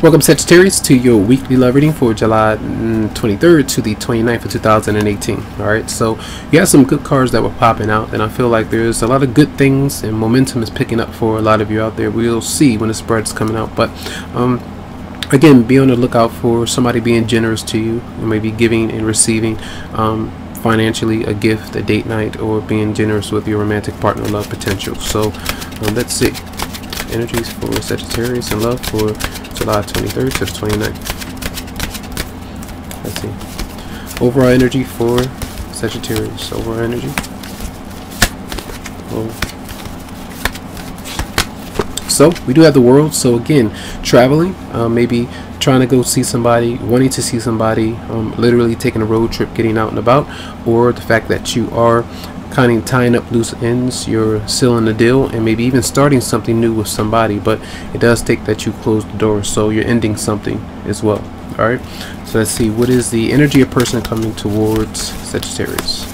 Welcome, Sagittarius, to your weekly love reading for July 23rd to the 29th of 2018. Alright, so you have some good cards that were popping out, and I feel like there's a lot of good things and momentum is picking up for a lot of you out there. We'll see when the spread's coming out, but again, be on the lookout for somebody being generous to you, maybe giving and receiving financially, a gift, a date night, or being generous with your romantic partner love potential. So let's see energies for Sagittarius and love for July 23rd to the 29th. Let's see. Overall energy for Sagittarius. Overall energy. Oh. So we do have the world. So again, traveling, maybe trying to go see somebody, wanting to see somebody, literally taking a road trip, getting out and about, or the fact that you are kind of tying up loose ends, you're sealing the deal, and maybe even starting something new with somebody, but it does take that you close the door, so you're ending something as well. All right, so let's see, what is the energy of person coming towards Sagittarius?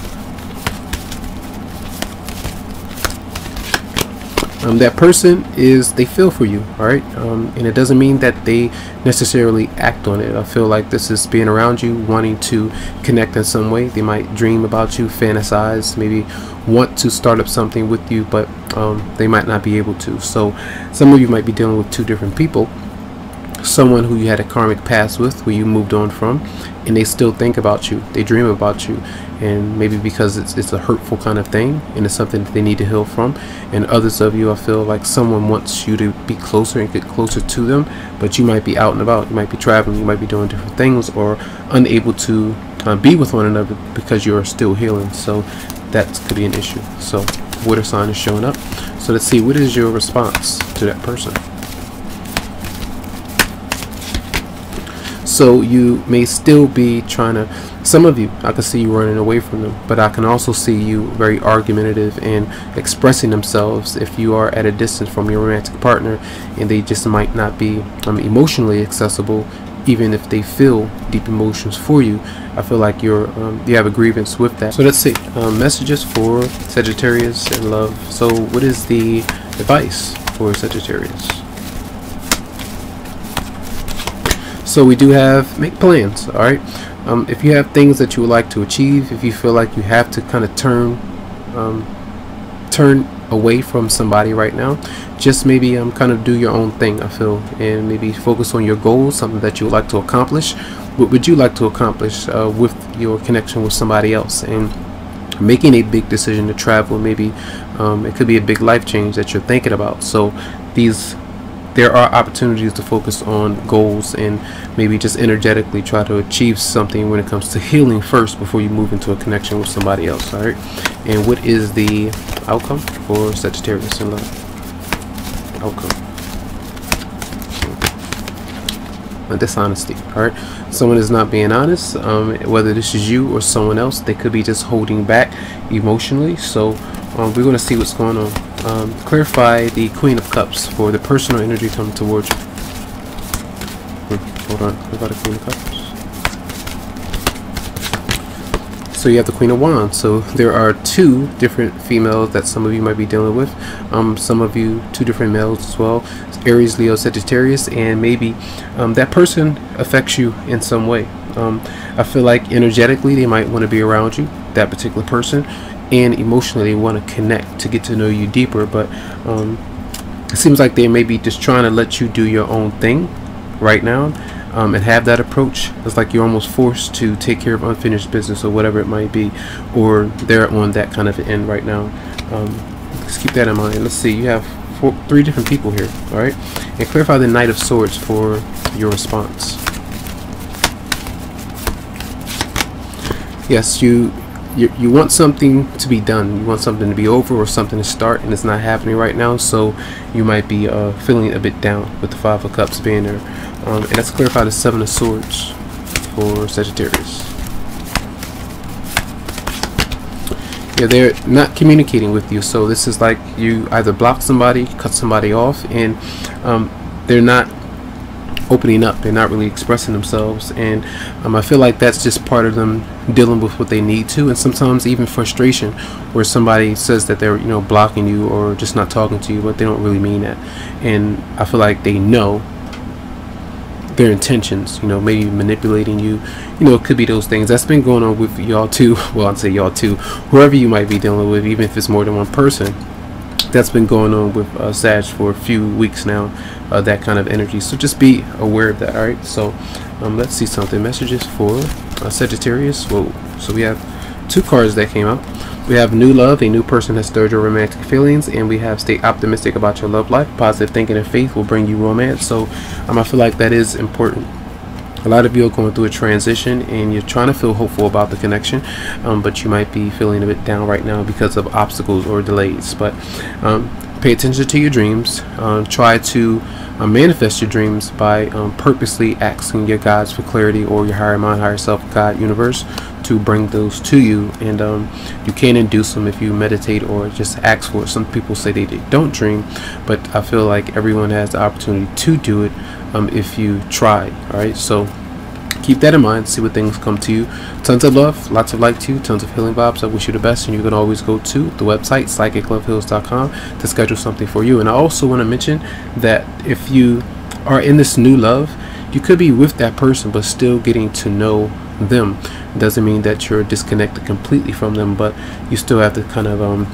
That person is, they feel for you, all right, and it doesn't mean that they necessarily act on it. I feel like this is being around you, wanting to connect in some way. They might dream about you, fantasize, maybe want to start up something with you, but they might not be able to. So some of you might be dealing with two different people. Someone who you had a karmic past with, where you moved on from, and they still think about you, they dream about you, and maybe because it's a hurtful kind of thing and it's something that they need to heal from. And others of you, I feel like someone wants you to be closer and get closer to them, but you might be out and about, you might be traveling, you might be doing different things, or unable to be with one another because you're still healing. So that could be an issue. So water sign is showing up. So let's see, what is your response to that person? So you may still be trying to, some of you, I can see you running away from them, but I can also see you very argumentative and expressing themselves if you are at a distance from your romantic partner, and they just might not be emotionally accessible, even if they feel deep emotions for you. I feel like you have a grievance with that. So let's see, messages for Sagittarius and love. So what is the advice for Sagittarius? So we do have make plans. All right, if you have things that you would like to achieve, if you feel like you have to kind of turn away from somebody right now, just maybe kind of do your own thing, I feel, and maybe focus on your goals, something that you would like to accomplish. What would you like to accomplish with your connection with somebody else? And making a big decision to travel, maybe it could be a big life change that you're thinking about. So there are opportunities to focus on goals and maybe just energetically try to achieve something when it comes to healing first before you move into a connection with somebody else. All right, and what is the outcome for Sagittarius in love? Outcome. Dishonesty. All right, someone is not being honest, whether this is you or someone else. They could be just holding back emotionally. So we're going to see what's going on. Clarify the Queen of Cups for the personal energy coming towards you. Hold on, what about the Queen of Cups? So you have the Queen of Wands. So there are two different females that some of you might be dealing with. Some of you two different males as well. Aries, Leo, Sagittarius, and maybe that person affects you in some way. I feel like energetically they might want to be around you, that particular person, and emotionally they want to connect to get to know you deeper, but it seems like they may be just trying to let you do your own thing right now, and have that approach. It's like you're almost forced to take care of unfinished business or whatever it might be, or they're on that kind of end right now. Let's keep that in mind. Let's see, you have three different people here. All right, and clarify the Knight of Swords for your response. Yes, you want something to be done, you want something to be over or something to start, and it's not happening right now. So you might be feeling a bit down with the Five of Cups being there, and let's clarify the Seven of Swords for Sagittarius. Yeah, they're not communicating with you, so this is like you either block somebody, cut somebody off, and they're not opening up, they're not really expressing themselves, and I feel like that's just part of them dealing with what they need to, and sometimes even frustration where somebody says that they're blocking you or just not talking to you, but they don't really mean that. And I feel like they know their intentions, you know, maybe manipulating you. You know, it could be those things that's been going on with y'all too. Well, I'd say y'all too, whoever you might be dealing with, even if it's more than one person. That's been going on with Sag for a few weeks now, that kind of energy. So just be aware of that. All right, so let's see something. Messages for Sagittarius. Whoa. So we have 2 cards that came out. We have new love, a new person has stirred your romantic feelings, and we have stay optimistic about your love life. Positive thinking and faith will bring you romance. So I feel like that is important. A lot of you are going through a transition and you're trying to feel hopeful about the connection, but you might be feeling a bit down right now because of obstacles or delays. But pay attention to your dreams. Try to manifest your dreams by purposely asking your guides for clarity, or your higher mind, higher self, God, universe, to bring those to you. And you can induce them if you meditate or just ask for it. Some people say they don't dream, but I feel like everyone has the opportunity to do it if you try. All right, so keep that in mind. See what things come to you. Tons of love, lots of light to you, tons of healing vibes. I wish you the best, and you can always go to the website Psychicloveheals.com to schedule something for you. And I also want to mention that if you are in this new love, you could be with that person but still getting to know them. It doesn't mean that you're disconnected completely from them, but you still have to kind of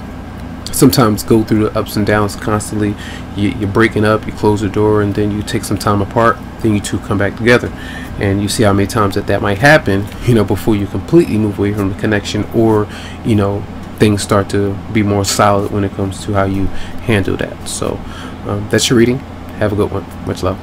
sometimes go through the ups and downs constantly. You're breaking up, you close the door, and then you take some time apart, then you two come back together, and you see how many times that might happen, you know, before you completely move away from the connection, or, you know, things start to be more solid when it comes to how you handle that. So that's your reading. Have a good one. Much love.